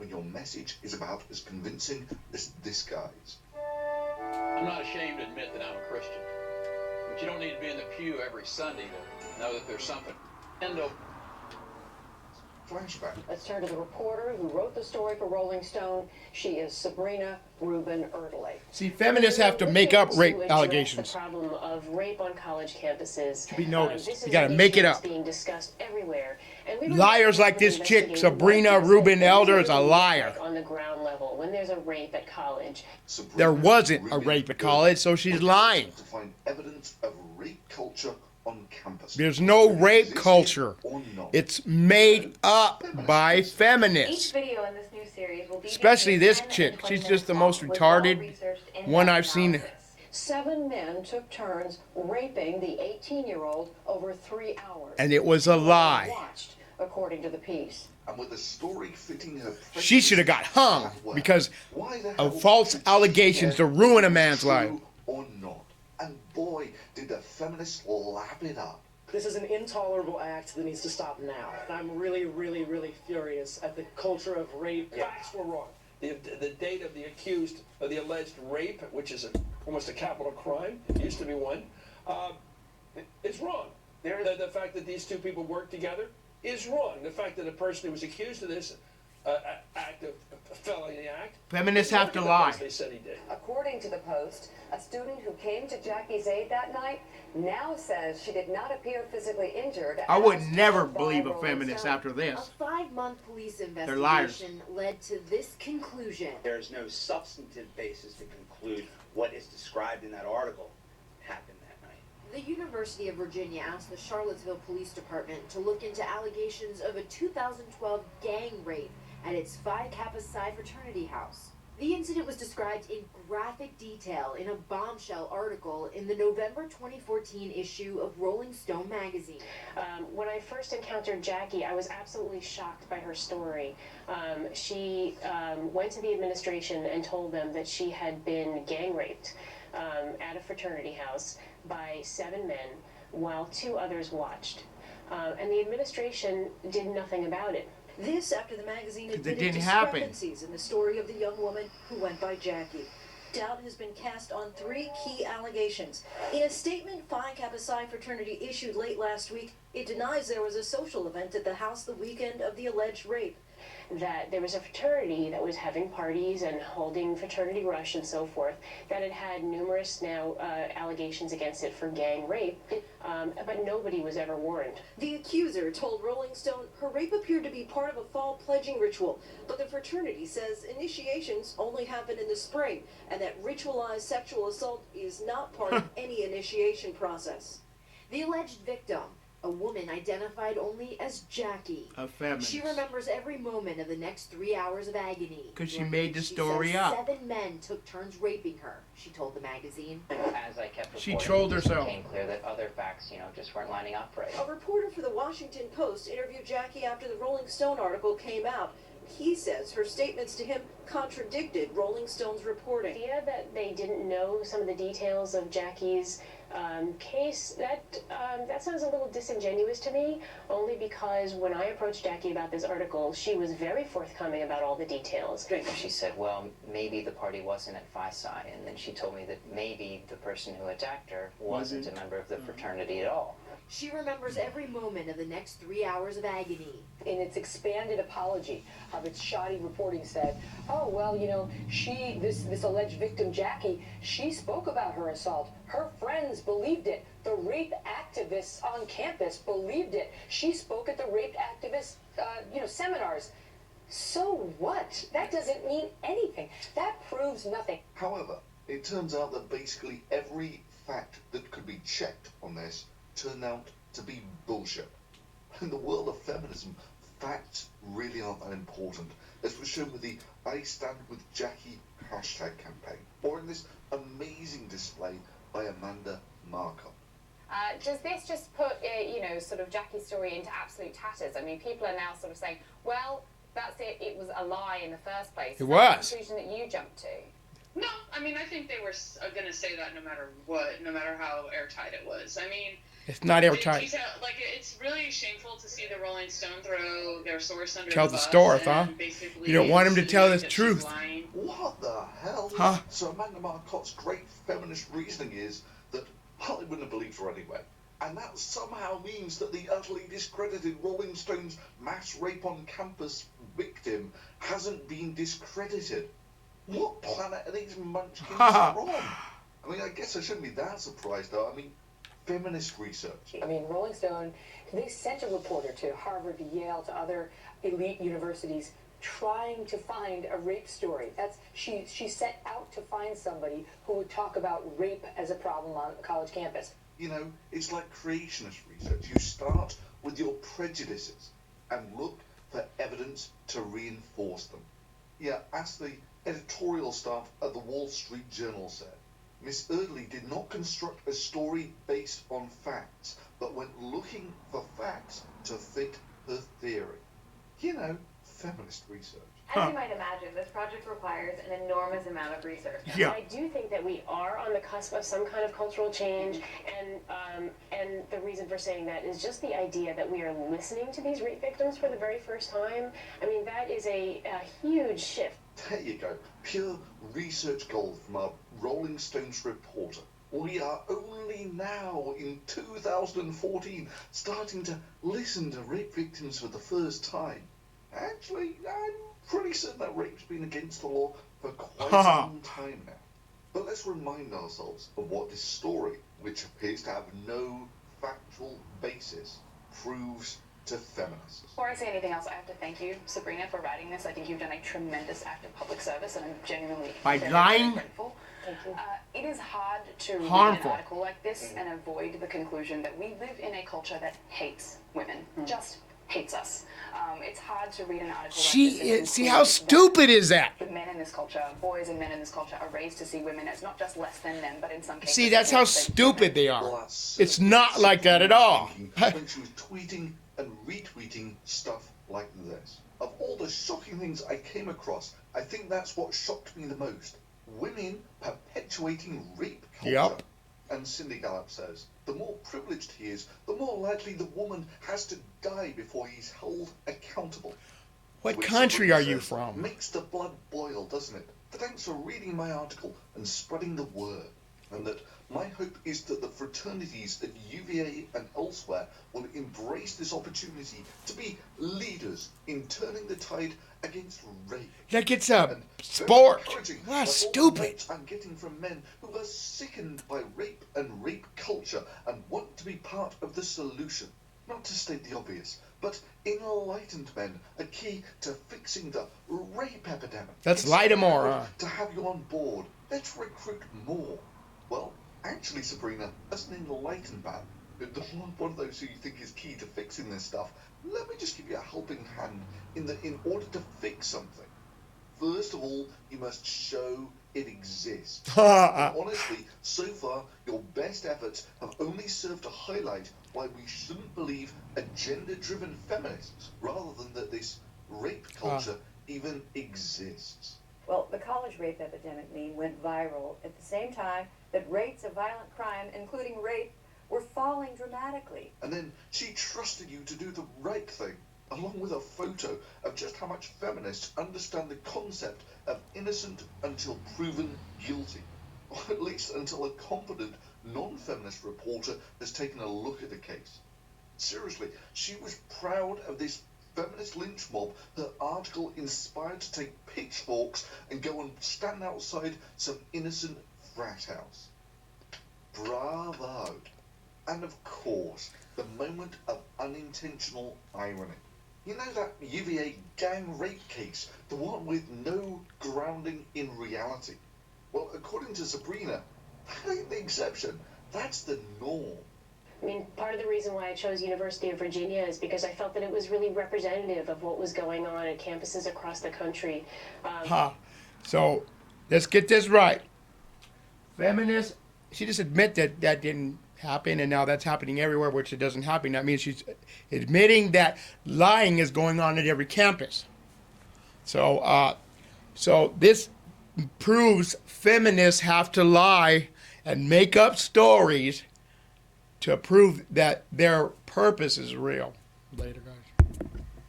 when your message is about as convincing as this guy's. I'm not ashamed to admit that I'm a Christian, but you don't need to be in the pew every Sunday to know that there's something. Flashback. Let's turn to the reporter who wrote the story for Rolling Stone. She is Sabrina Rubin Erdely. See, feminists have to make up rape allegations. The problem of rape on college campuses. To be noticed. This You is gotta an make issue it that's up. being discussed everywhere. And Liars like this chick, Sabrina Rubin Elder, is a liar. On the ground level, when there's a rape at college. Sabrina There wasn't a Rubin rape at college, so she's lying. To find evidence of rape culture on campus. There's no rape culture. It's made up by Each feminists. video in this new series will be Especially between this 10 and chick. 20 She's just the minutes most long, with retarded well-researched in-depth one I've seen. analysis. 7 men took turns raping the 18-year-old over 3 hours. And it was a lie. Watched, according to the piece. And with the story fitting her She should have got hung because Why the hell of false should she allegations to care ruin a if man's it's life. true or not? And boy, did the feminists lap it up. This is an intolerable act that needs to stop now. I'm really, really, really furious at the culture of rape. Facts were wrong. The date of the accused, of the alleged rape, which is almost a capital crime, used to be one, is wrong. The fact that these two people worked together is wrong. The fact that a person who was accused of this act of felony act. Feminists have to lie. They said he did. According to the Post, a student who came to Jackie's aid that night now says she did not appear physically injured. I would as never told by believe a Rolling feminist Stone. after A this. 5-month police They're liars. investigation led to this conclusion. There's no substantive basis to conclude what is described in that article happened that night. The University of Virginia asked the Charlottesville Police Department to look into allegations of a 2012 gang rape at its Phi Kappa Psi fraternity house. The incident was described in graphic detail in a bombshell article in the November 2014 issue of Rolling Stone magazine. When I first encountered Jackie, I was absolutely shocked by her story. She went to the administration and told them that she had been gang raped at a fraternity house by 7 men while 2 others watched. And the administration did nothing about it. This after the magazine admitted didn't happen. discrepancies in the story of the young woman who went by Jackie. Doubt has been cast on 3 key allegations. In a statement Phi Kappa Psi fraternity issued late last week, it denies there was a social event at the house the weekend of the alleged rape. That there was a fraternity that was having parties and holding fraternity rush and so forth, that it had numerous now allegations against it for gang rape, but nobody was ever warned. The accuser told Rolling Stone her rape appeared to be part of a fall pledging ritual, but the fraternity says initiations only happen in the spring and that ritualized sexual assault is not part of any initiation process. The alleged victim, a woman identified only as Jackie. A feminist. She remembers every moment of the next 3 hours of agony. 'Cause she During made which the story she says up. 7 men took turns raping her, she told the magazine. As I kept She reporting, trolled it herself. became clear that other facts, just weren't lining up right. A reporter for the Washington Post interviewed Jackie after the Rolling Stone article came out. He says her statements to him contradicted Rolling Stone's reporting. The idea that they didn't know some of the details of Jackie's case, that sounds a little disingenuous to me, only because when I approached Jackie about this article, she was very forthcoming about all the details. She said, well, maybe the party wasn't at Phi Psi, and then she told me that maybe the person who attacked her wasn't a member of the fraternity at all. She remembers every moment of the next 3 hours of agony. In its expanded apology of its shoddy reporting said, oh, well, this alleged victim, Jackie, she spoke about her assault. Her friends believed it. The rape activists on campus believed it. She spoke at the rape activist, seminars. So what? That doesn't mean anything. That proves nothing. However, it turns out that basically every fact that could be checked on this turned out to be bullshit. In the world of feminism, facts really aren't that important, as was shown with the I Stand With Jackie hashtag campaign, or in this amazing display by Amanda Markov. Does this just put, sort of Jackie's story into absolute tatters? I mean, people are now sort of saying, well, that's it, it was a lie in the first place. It Is that was. the conclusion that you jumped to? No, I mean, I think they were going to say that no matter what, no matter how airtight it was. I mean, It's not airtight. Like, it's really shameful to see the Rolling Stone throw their source under Tell the the bus story, huh? and basically You don't want him to tell the insinuate that truth. she's lying. What the hell? Huh? So Amanda Marcotte's great feminist reasoning is that Holly wouldn't have believed her anyway. And that somehow means that the utterly discredited Rolling Stones mass rape on campus victim hasn't been discredited. What planet are these munchkins from? I mean, I guess I shouldn't be that surprised, though. I mean, feminist research. I mean, Rolling Stone, they sent a reporter to Harvard, to Yale, to other elite universities trying to find a rape story. She set out to find somebody who would talk about rape as a problem on a college campus. You know, it's like creationist research. You start with your prejudices and look for evidence to reinforce them. Yeah, as the editorial staff at the Wall Street Journal said, Miss Eardley did not construct a story based on facts, but went looking for facts to fit her theory. You know, feminist research. As you might imagine, this project requires an enormous amount of research. Yeah. I do think that we are on the cusp of some kind of cultural change, and the reason for saying that is just the idea that we are listening to these rape victims for the very first time. I mean, that is a huge shift. There you go. Pure research gold from our Rolling Stones reporter. We are only now, in 2014, starting to listen to rape victims for the first time. Actually, I'm pretty certain that rape's been against the law for quite some time now. But let's remind ourselves of what this story, which appears to have no factual basis, proves to feminists. Before I say anything else, I have to thank you, Sabrina, for writing this. I think you've done a tremendous act of public service, and I'm genuinely By very, lying? very grateful. Thank you. It is hard to read Harmful. an article like this and avoid the conclusion that we live in a culture that hates women, just hates us. It's hard to read an article like this and See how conclude stupid is that? that men in this culture, boys and men in this culture, are raised to see women as not just less than men, but in some cases... See, that's how less than stupid they Well, are. that's It's not like that at all. when she was tweeting and retweeting stuff like this. Of all the shocking things I came across, I think that's what shocked me the most. Women perpetuating rape culture. Yup. And Cindy Gallup says, the more privileged he is, the more likely the woman has to die before he's held accountable. What Which country Sabrina are you says from? Makes the blood boil, doesn't it? Thanks for reading my article and spreading the word. And that my hope is that the fraternities at UVA and elsewhere will embrace this opportunity to be leaders in turning the tide against rape. Like it's a And sport. very encouraging, That's like all the stupid. notes I'm getting from men who are sickened by rape and rape culture and want to be part of the solution. Not to state the obvious, but enlightened men are key to fixing the rape epidemic. Let's It's light 'em more, proud huh? To have you on board. Let's recruit more. Well, actually, Sabrina, as an enlightened man, one of those who you think is key to fixing this stuff, let me just give you a helping hand in order to fix something. First of all, you must show it exists. And honestly, so far, your best efforts have only served to highlight why we shouldn't believe agenda-driven feminists, rather than that this rape culture even exists. Well, the college rape epidemic meme went viral at the same time that rates of violent crime, including rape, were falling dramatically. And then she trusted you to do the right thing, along with a photo of just how much feminists understand the concept of innocent until proven guilty. Or at least until a competent non-feminist reporter has taken a look at the case. Seriously, she was proud of this feminist lynch mob her article inspired to take pitchforks and go and stand outside some innocent frat house. Bravo. And of course, the moment of unintentional irony. You know that UVA gang rape case, the one with no grounding in reality? Well, according to Sabrina, that ain't the exception. That's the norm. I mean, part of the reason why I chose University of Virginia is because I felt that it was really representative of what was going on at campuses across the country. So, let's get this right. Feminists, she just admit that that didn't happen, and now that's happening everywhere, which it doesn't happen. That means she's admitting that lying is going on at every campus. So, so this proves feminists have to lie and make up stories to prove that their purpose is real. Later, guys.